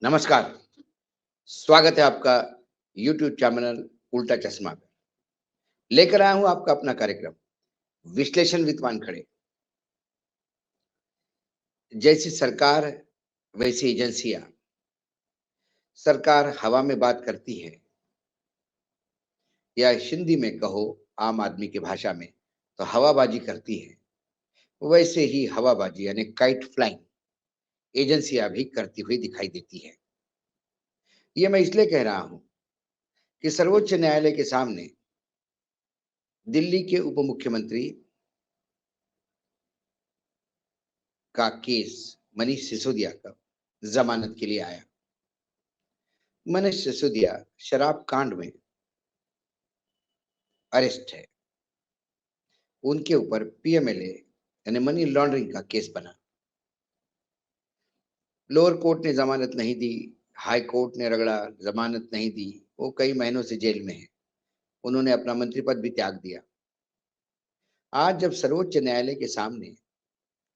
नमस्कार, स्वागत है आपका यूट्यूब चैनल उल्टा चश्मा पे। लेकर आया हूँ आपका अपना कार्यक्रम विश्लेषण विद वानखड़े। जैसी सरकार वैसी एजेंसियाँ। सरकार हवा में बात करती है या हिंदी में कहो आम आदमी की भाषा में तो हवाबाजी करती है। वैसे ही हवाबाजी यानी काइट फ्लाइंग एजेंसियाँ भी करती हुई दिखाई देती है। ये मैं इसलिए कह रहा हूँ कि सर्वोच्च न्यायालय के सामने दिल्ली के उप मुख्यमंत्री का केस मनीष सिसोदिया का जमानत के लिए आया। मनीष सिसोदिया शराब कांड में अरेस्ट है। उनके ऊपर पीएमएलए यानी मनी लॉन्ड्रिंग का केस बना। लोअर कोर्ट ने जमानत नहीं दी, हाई कोर्ट ने रगड़ा, जमानत नहीं दी। वो कई महीनों से जेल में है। उन्होंने अपना मंत्री पद भी त्याग दिया। आज जब सर्वोच्च न्यायालय के सामने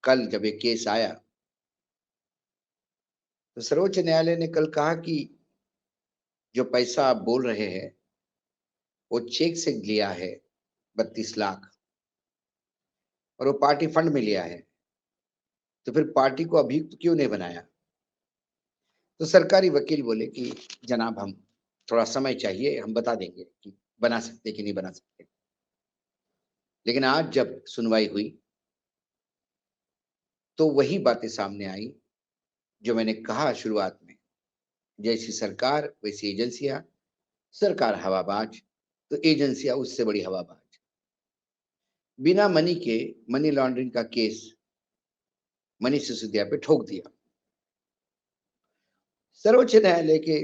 कल जब ये केस आया तो सर्वोच्च न्यायालय ने कल कहा कि जो पैसा आप बोल रहे हैं वो चेक से लिया है 32 लाख और वो पार्टी फंड में लिया है, तो फिर पार्टी को अभियुक्त क्यों नहीं बनाया। तो सरकारी वकील बोले कि जनाब हम थोड़ा समय चाहिए, हम बता देंगे कि बना सकते कि नहीं बना सकते। लेकिन आज जब सुनवाई हुई तो वही बातें सामने आई जो मैंने कहा शुरुआत में। जैसी सरकार वैसी एजेंसियां। सरकार हवाबाज तो एजेंसियां उससे बड़ी हवाबाज। बिना मनी के मनी लॉन्ड्रिंग का केस मनीष सिसोदिया पे ठोक दिया। सर्वोच्च न्यायालय के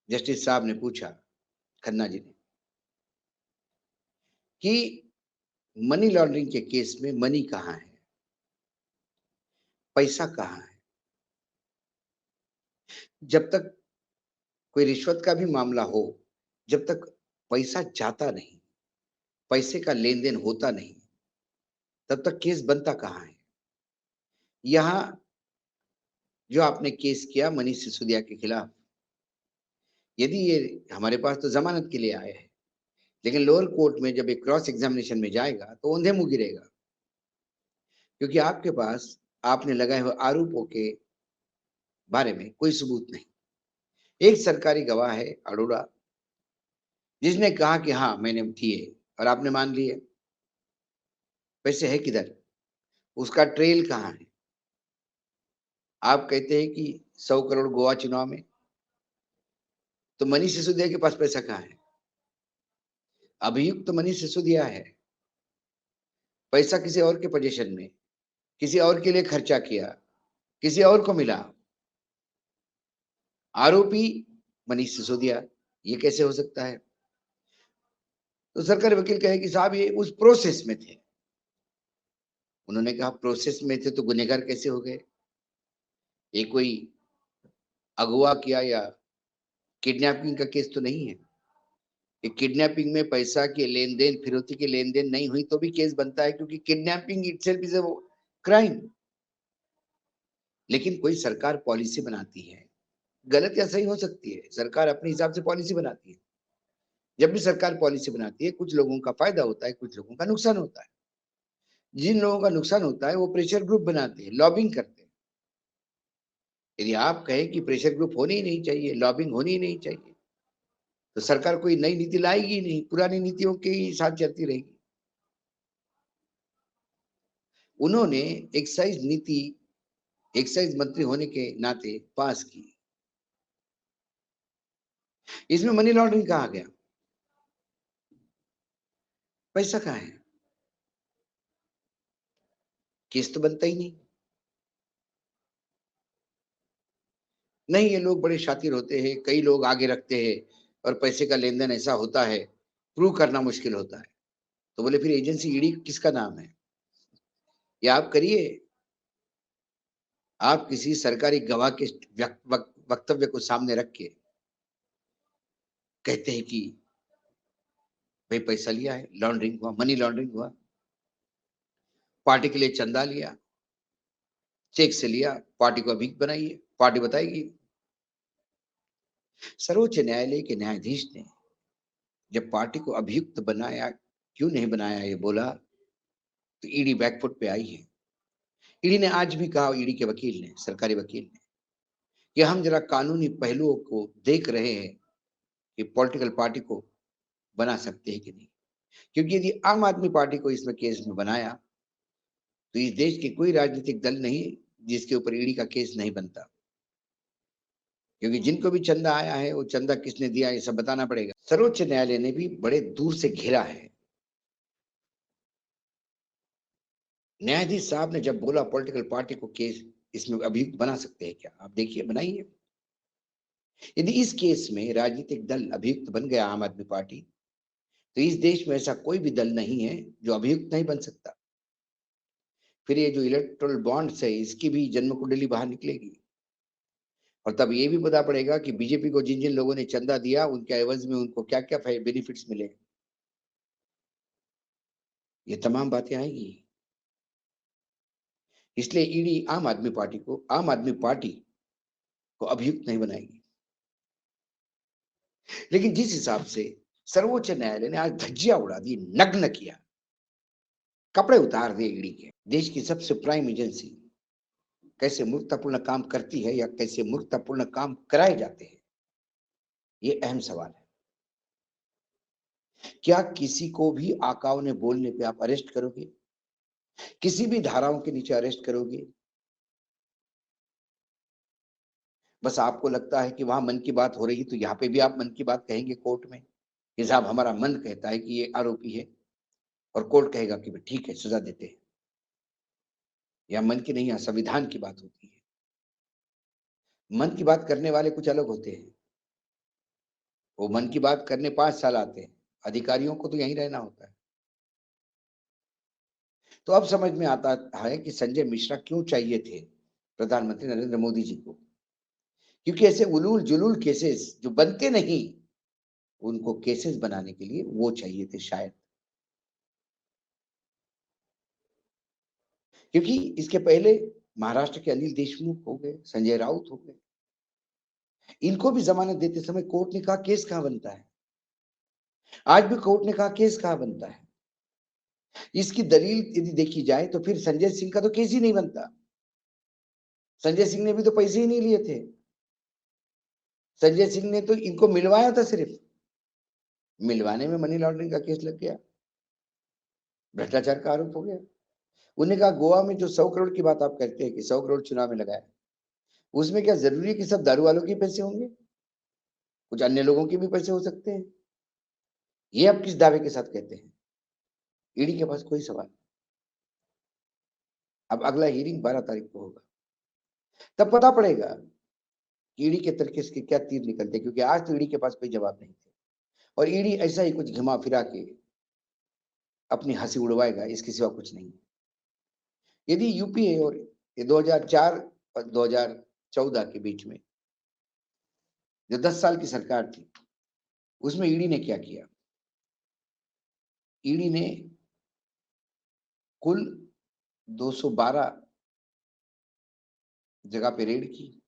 जस्टिस साहब ने पूछा, खन्ना जी ने, कि मनी लॉन्ड्रिंग के केस में मनी कहाँ है, पैसा कहाँ है। जब तक कोई रिश्वत का भी मामला हो, जब तक पैसा जाता नहीं, पैसे का लेन देन होता नहीं, तब तक केस बनता कहाँ है। यहाँ जो आपने केस किया मनीष सिसोदिया के खिलाफ, यदि ये हमारे पास तो जमानत के लिए आए हैं, लेकिन लोअर कोर्ट में जब ये क्रॉस एग्जामिनेशन में जाएगा तो औंधे मुंह गिरेगा। क्योंकि आपके पास आपने लगाए हुए आरोपों के बारे में कोई सबूत नहीं। एक सरकारी गवाह है अरोड़ा, जिसने कहा कि हाँ मैंने किए, और आपने मान लिए। पैसे है किधर, उसका ट्रेल कहाँ है। आप कहते हैं कि 100 करोड़ गोवा चुनाव में, तो मनीष सिसोदिया के पास पैसा कहाँ है। अभियुक्त तो मनीष सिसोदिया है। पैसा किसी और के पोजीशन में, किसी और के लिए खर्चा किया, किसी और को मिला। आरोपी मनीष सिसोदिया, ये कैसे हो सकता है। तो सरकारी वकील कहे कि साहब ये उस प्रोसेस में थे। उन्होंने कहा प्रोसेस में थे तो गुनहगार कैसे हो गए। ये कोई अगवा किया या किडनैपिंग का केस तो नहीं है। ये किडनैपिंग में पैसा के लेन देन, फिरौती के लेन देन नहीं हुई तो भी केस बनता है, क्योंकि kidnapping itself is a crime. लेकिन कोई सरकार पॉलिसी बनाती है, गलत या सही हो सकती है, सरकार अपने हिसाब से पॉलिसी बनाती है। जब भी सरकार पॉलिसी बनाती है, कुछ लोगों का फायदा होता है, कुछ लोगों का नुकसान होता है। जिन लोगों का नुकसान होता है वो प्रेशर ग्रुप बनाते हैं, लॉबिंग करते हैं। यदि आप कहें कि प्रेशर ग्रुप होने ही नहीं चाहिए, लॉबिंग होनी ही नहीं चाहिए, तो सरकार कोई नई नीति लाएगी ही नहीं, पुरानी नीतियों के ही साथ चलती रहेगी। उन्होंने एक्साइज नीति एक्साइज मंत्री होने के नाते पास की। इसमें मनी लॉन्ड्रिंग कहा गया, पैसा कहाँ है। केस तो बनता ही नहीं। नहीं, ये लोग बड़े शातिर होते हैं, कई लोग आगे रखते हैं और पैसे का लेन देन ऐसा होता है, प्रूव करना मुश्किल होता है। तो बोले फिर एजेंसी ईडी किसका नाम है। या आप करिए, आप किसी सरकारी गवाह के वक्तव्य को सामने रख के कहते हैं कि भाई पैसा लिया है, लॉन्ड्रिंग हुआ, मनी लॉन्ड्रिंग हुआ, पार्टी के लिए चंदा लिया, चेक से लिया, पार्टी को अभियुक्त बनाइए, पार्टी बताएगी। सर्वोच्च न्यायालय के न्यायाधीश ने जब पार्टी को अभियुक्त बनाया, क्यों नहीं बनाया ये बोला, तो ईडी बैकफुट पे आई है। ईडी ने आज भी कहा, ईडी के वकील ने, सरकारी वकील ने, कि हम जरा कानूनी पहलुओं को देख रहे हैं कि पॉलिटिकल पार्टी को बना सकते हैं कि नहीं। क्योंकि यदि आम आदमी पार्टी को इसमें केस में बनाया तो इस देश के कोई राजनीतिक दल नहीं जिसके ऊपर ईडी का केस नहीं बनता। क्योंकि जिनको भी चंदा आया है वो चंदा किसने दिया ये सब बताना पड़ेगा। सर्वोच्च न्यायालय ने भी बड़े दूर से घेरा है। न्यायाधीश साहब ने जब बोला पॉलिटिकल पार्टी को केस इसमें अभियुक्त बना सकते हैं क्या, आप देखिए बनाइए। यदि इस केस में राजनीतिक दल अभियुक्त बन गया आम आदमी पार्टी, तो इस देश में ऐसा कोई भी दल नहीं है जो अभियुक्त नहीं बन सकता। फिर ये जो इलेक्टोरल बॉन्ड्स है इसकी भी जन्म कुंडली बाहर निकलेगी और तब ये भी पता पड़ेगा कि बीजेपी को जिन जिन लोगों ने चंदा दिया उनके एवज में उनको क्या क्या बेनिफिट्स मिले। ये तमाम बातें आएंगी। इसलिए ईडी आम आदमी पार्टी को अभियुक्त नहीं बनाएगी। लेकिन जिस हिसाब से सर्वोच्च न्यायालय ने आज धज्जियां उड़ा दी, नग्न किया, कपड़े उतार दिए ईडी के, देश की सबसे प्राइम एजेंसी कैसे मूर्खतापूर्ण काम करती है या कैसे मूर्खतापूर्ण काम कराए जाते हैं, ये अहम सवाल है। क्या किसी को भी आकाओं ने बोलने पे आप अरेस्ट करोगे? किसी भी धाराओं के नीचे अरेस्ट करोगे? बस आपको लगता है कि वहां मन की बात हो रही तो यहाँ पे भी आप मन की बात कहेंगे कोर्ट में कि साहब हमारा मन कहता है कि ये आरोपी है, और कोर्ट कहेगा कि ठीक है सजा देते हैं। या मन की नहीं, यहाँ संविधान की बात होती है। मन की बात करने वाले कुछ अलग होते हैं। वो मन की बात करने 5 साल आते हैं, अधिकारियों को तो यहीं रहना होता है। तो अब समझ में आता है कि संजय मिश्रा क्यों चाहिए थे प्रधानमंत्री नरेंद्र मोदी जी को। क्योंकि ऐसे उलूल जुलूल केसेस जो बनते नहीं, उनको केसेस बनाने के लिए वो चाहिए थे शायद। क्योंकि इसके पहले महाराष्ट्र के अनिल देशमुख हो गए, संजय राउत हो गए, इनको भी जमानत देते समय कोर्ट ने कहा केस कहां बनता है। आज भी कोर्ट ने कहा केस कहां बनता है। इसकी दलील यदि देखी जाए तो फिर संजय सिंह का तो केस ही नहीं बनता। संजय सिंह ने भी तो पैसे ही नहीं लिए थे। संजय सिंह ने तो इनको मिलवाया था, सिर्फ मिलवाने में मनी लॉन्ड्रिंग का केस लग गया, भ्रष्टाचार का आरोप हो गया। उन्होंने कहा गोवा में जो 100 करोड़ की बात आप करते हैं कि 100 करोड़ चुनाव में लगाया, उसमें क्या जरूरी है कि सब दारू वालों के पैसे होंगे? कुछ अन्य लोगों के भी पैसे हो सकते हैं। ये आप किस दावे के साथ कहते हैं? ईडी के पास कोई सवाल। अब अगला हियरिंग 12 तारीख को होगा, तब पता पड़ेगा ईडी के तरीके से क्या तीर निकलते, क्योंकि आज तो ईडी के पास कोई जवाब नहीं थे और ईडी ऐसा ही कुछ घुमा फिरा के अपनी हंसी उड़वाएगा, इसके सिवा कुछ नहीं। यदि यूपीए और 2004 और 2014 के बीच में जो 10 साल की सरकार थी, उसमें ईडी ने क्या किया? ईडी ने कुल 212 जगह पे रेड की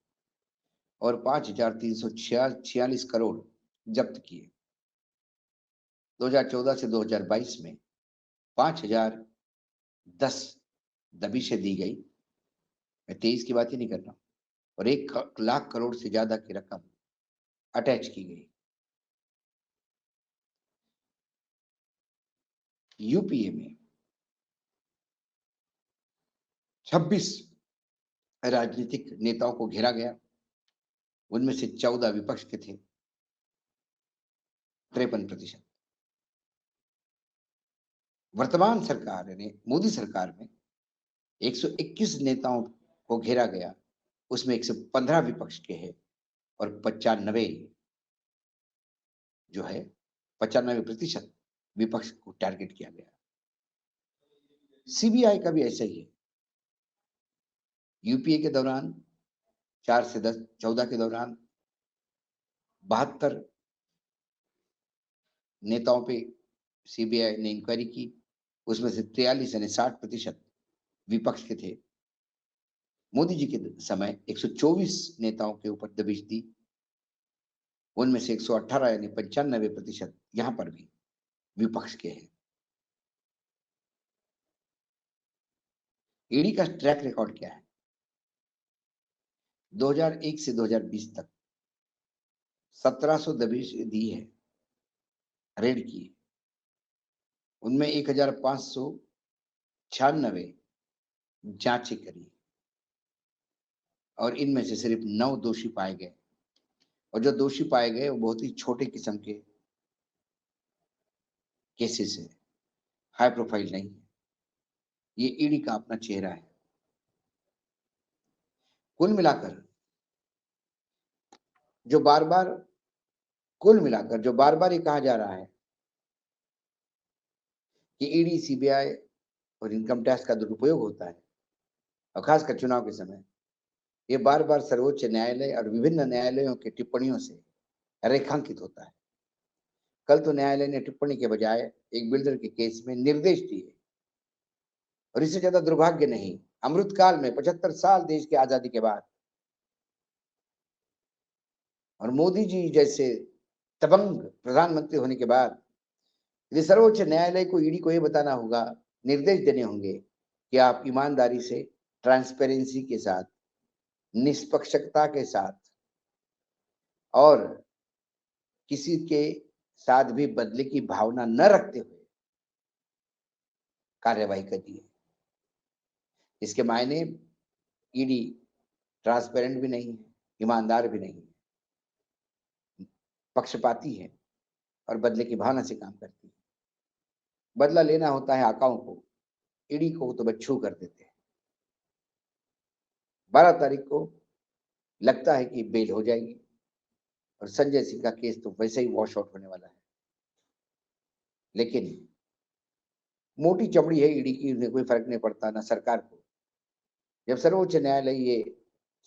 और 5,346 करोड़ जब्त किए। 2014 से 2022 में 5,010 दबिशें दी गई। मैं 23 की बात ही नहीं कर रहा, और 1 लाख करोड़ से ज्यादा की रकम अटैच की गई। यूपीए में 26 राजनीतिक नेताओं को घेरा गया, उनमें से 14 विपक्ष के थे, 53%। वर्तमान सरकार ने, मोदी सरकार में 121 नेताओं को घेरा गया, उसमें 115 विपक्ष के हैं और 95 जो है 95% विपक्ष को टारगेट किया गया। सीबीआई का भी ऐसा ही है। यूपीए के दौरान 4 से 10 14 के दौरान 72 नेताओं पे सीबीआई ने इंक्वायरी की, उसमें से 43 यानी 60% विपक्ष के थे मोदी जी के समय 124 नेताओं के ऊपर दबिश दी, उनमें से 118 यानी 95% यहां पर भी विपक्ष के हैं। ईडी का ट्रैक रिकॉर्ड क्या है? 2001 से 2020 तक 1700 दबिश दी है, रेड की है। उनमें 1596 जांचें करी और इनमें से सिर्फ 9 दोषी पाए गए, और जो दोषी पाए गए वो बहुत ही छोटे किस्म के केसेस है, हाई प्रोफाइल नहीं है। ये ईडी का अपना चेहरा है। कुल मिलाकर जो बार बार कुल मिलाकर जो बार बार ये कहा जा रहा है कि ईडी, सीबीआई और इनकम टैक्स का दुरुपयोग होता है, और खासकर चुनाव के समय, ये बार बार सर्वोच्च न्यायालय और विभिन्न न्यायालयों की टिप्पणियों से रेखांकित होता है। कल तो न्यायालय ने टिप्पणी के बजाय एक बिल्डर के केस में निर्देश दिए, और इससे ज्यादा दुर्भाग्य नहीं। अमृतकाल में 75 साल देश की आजादी के बाद, और मोदी जी जैसे दबंग प्रधानमंत्री होने के बाद, यदि सर्वोच्च न्यायालय को, ईडी को ये बताना होगा, निर्देश देने होंगे कि आप ईमानदारी से, ट्रांसपेरेंसी के साथ, निष्पक्षता के साथ और किसी के साथ भी बदले की भावना न रखते हुए कार्यवाही करती है। इसके मायने ईडी ट्रांसपेरेंट भी नहीं है, ईमानदार भी नहीं है, पक्षपाती है और बदले की भावना से काम करती है। बदला लेना होता है आकाओं को, ईडी को तो बस छू कर देते हैं। 12 तारीख को लगता है कि बेल हो जाएगी, और संजय सिंह का केस तो वैसे ही वॉश आउट होने वाला है। लेकिन मोटी चमड़ी है ईडी की, उन्हें कोई फर्क नहीं पड़ता ना सरकार को। जब सर्वोच्च न्यायालय ये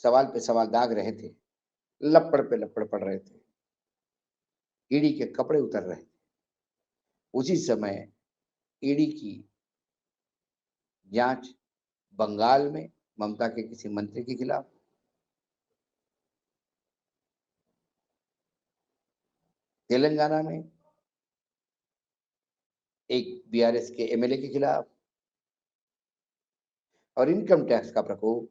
सवाल पे सवाल दाग रहे थे, लपड़ पे लपड़ पड़ रहे थे, ईडी के कपड़े उतर रहे थे, उसी समय ईडी की जांच बंगाल में ममता के किसी मंत्री के खिलाफ, तेलंगाना में एक बीआरएस के एमएलए के खिलाफ, और इनकम टैक्स का प्रकोप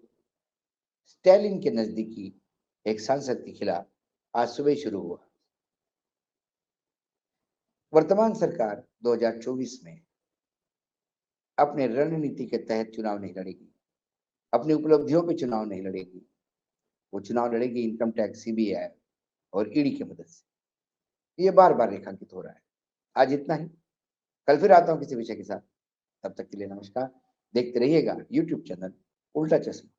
स्टैलिन के नजदीकी एक सांसद के खिलाफ आज सुबह शुरू हुआ। वर्तमान सरकार 2024 में अपने रणनीति के तहत चुनाव नहीं लड़ेगी, अपनी उपलब्धियों पे चुनाव नहीं लड़ेगी। वो चुनाव लड़ेगी इनकम टैक्स, सीबीआई और ईडी की मदद से। ये बार बार रेखांकित हो रहा है। आज इतना ही, कल फिर आता हूं किसी विषय के साथ। तब तक के लिए नमस्कार। देखते रहिएगा यूट्यूब चैनल उल्टा चश्मा।